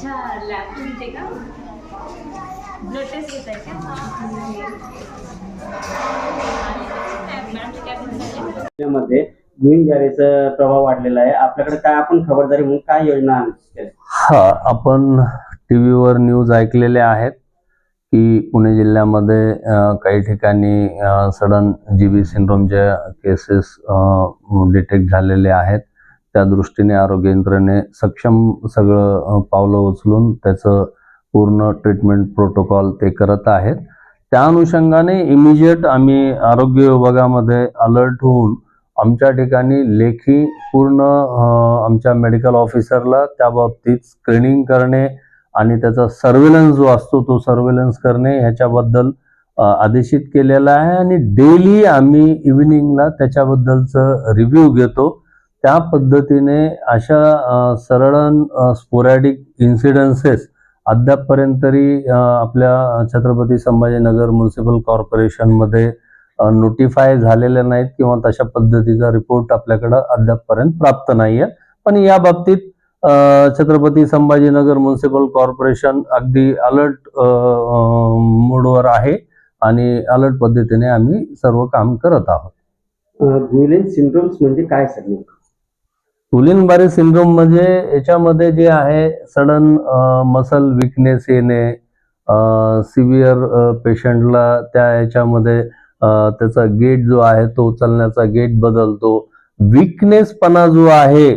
अच्छा, लॅब तुमचे का? ब्लड टेस्ट घेत आहे का? मध्ये ग्रीन गॅरेजचा प्रभाव वाढलेला आहे. आपल्याकडे काय आपण खबरदारी म्हणून काय योजना आणली? आपण टीव्हीवर न्यूज ऐकलेले आहेत की पुणे जिल्ह्यामध्ये काही ठिकाणी सडन जीबी सिंड्रोमच्या केसेस डिटेक्ट झालेले आहेत. त्या दृष्टीने आरोग्य यंत्रणेने सक्षम सगळं पावलं उचलून त्याचं पूर्ण ट्रीटमेंट प्रोटोकॉल ते करत आहेत. त्या अनुषंगाने इमिजिएट आम्ही आरोग्य विभागामध्ये अलर्ट होऊन आमच्या ठिकाणी लेखी पूर्ण आमच्या मेडिकल ऑफिसरला त्या बाबतीत स्क्रीनिंग करणे आणि त्याचा सर्व्हेलन्स जो असतो तो सर्व्हेलन्स करणे ह्याच्याबद्दल आदेशित केलेला आहे. आणि डेली आम्ही इव्हिनिंगला त्याच्याबद्दलचं रिव्ह्यू घेतो. त्या पद्धतीने अशा सरळ स्पोरॅडिक इन्सिडन्सेस अद्यापपर्यंत तरी आपल्या छत्रपती संभाजीनगर म्युनिसिपल कॉर्पोरेशनमध्ये नोटिफाय झालेले नाहीत किंवा तशा पद्धतीचा रिपोर्ट आपल्याकडं अद्यापपर्यंत प्राप्त नाहीये. पण या बाबतीत छत्रपती संभाजीनगर म्युनिसिपल कॉर्पोरेशन अगदी अलर्ट मोडवर आहे आणि अलर्ट पद्धतीने आम्ही सर्व काम करत आहोत. गुइलेन सिंड्रोम्स म्हणजे काय सर नेमकं? गुइलेन-बारे सिंड्रोम म्हणजे याच्यामध्ये जे आहे सडन मसल विकनेस येणे, सिव्हिअर पेशंटला त्या याच्यामध्ये त्याचा गेट जो आहे तो उचलण्याचा गेट बदलतो. विकनेसपणा जो आहे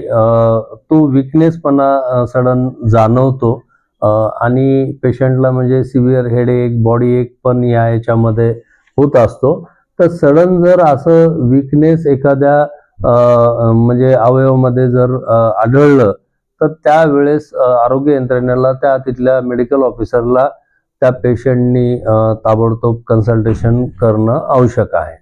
तो विकनेसपणा सडन जाणवतो आणि पेशंटला म्हणजे सिव्हिअर हेडेक, बॉडी एक पण या याच्यामध्ये होत असतो. तर सडन जर असं विकनेस एखाद्या म्हणजे अवयवामध्ये जर आढळलं तर त्यावेळेस आरोग्य यंत्रणेला त्या तिथल्या मेडिकल ऑफिसरला त्या पेशंटनी ताबडतोब कन्सल्टेशन करणं आवश्यक आहे.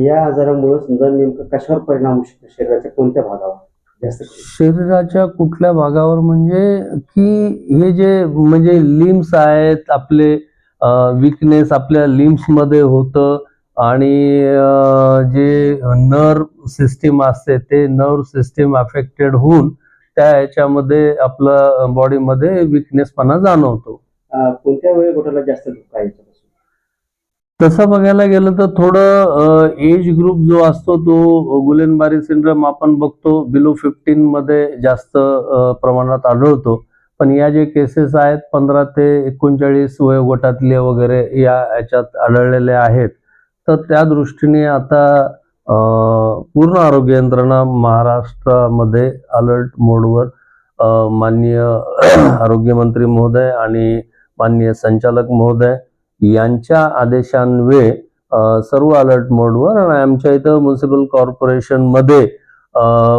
या आजारामुळे समजा नेमकं कशावर परिणाम होऊ शकतो? शरीराच्या कोणत्या भागावर जास्त? शरीराच्या कुठल्या भागावर म्हणजे की हे जे म्हणजे लिम्स आहेत आपले, विकनेस आपल्या लिम्समध्ये होतं आणि जे नर्व सिस्टीम असते ते नर्व सिस्टीम अफेक्टेड होऊन त्या याच्यामध्ये आपल्या बॉडीमध्ये विकनेसपणा जाणवतो. कोणत्या वयोगटाला जास्त धोका आहे? तसं बघायला गेलं तर थोडं एज ग्रुप जो असतो तो गुइलेन-बारे सिंड्रोम आपण बघतो बिलो 15 मध्ये जास्त प्रमाणात आढळतो. पण या जे केसेस आहेत 15 ते 39 वयोगटातले वगैरे या याच्यात आढळलेले आहेत. तर त्या दृष्टीने आता पूर्ण आरोग्य यंत्रणा महाराष्ट्रामध्ये अलर्ट मोडवर माननीय आरोग्यमंत्री महोदय आणि माननीय संचालक महोदय यांच्या आदेशान्वये सर्व अलर्ट मोडवर आणि आमच्या इथं म्युनिसिपल कॉर्पोरेशनमध्ये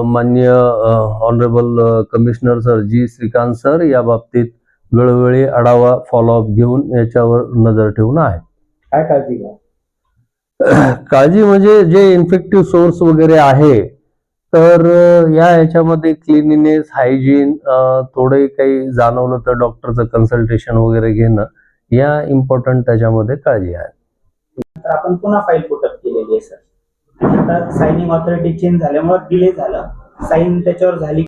माननीय ऑनरेबल कमिशनर सर जी श्रीकांत सर या बाबतीत वेळोवेळी आढावा फॉलोअप घेऊन याच्यावर नजर ठेवून आहे. काय काळजी घ्या? काळजी म्हणजे जे इन्फेक्टिव्ह सोर्स वगैरे आहे तर या याच्यामध्ये क्लिनिनेस, हायजीन थोडे काही जाणवलं तर डॉक्टरचं कन्सल्टेशन वगैरे घेणं या इम्पॉर्टंट त्याच्यामध्ये काळजी आहे. तर आपण पुन्हा फाईल पुटअप केलेली आहे सर. आता सायनिंग ऑथॉरिटी चेंज झाल्यामुळे डिले झाला. साईन त्याच्यावर झाली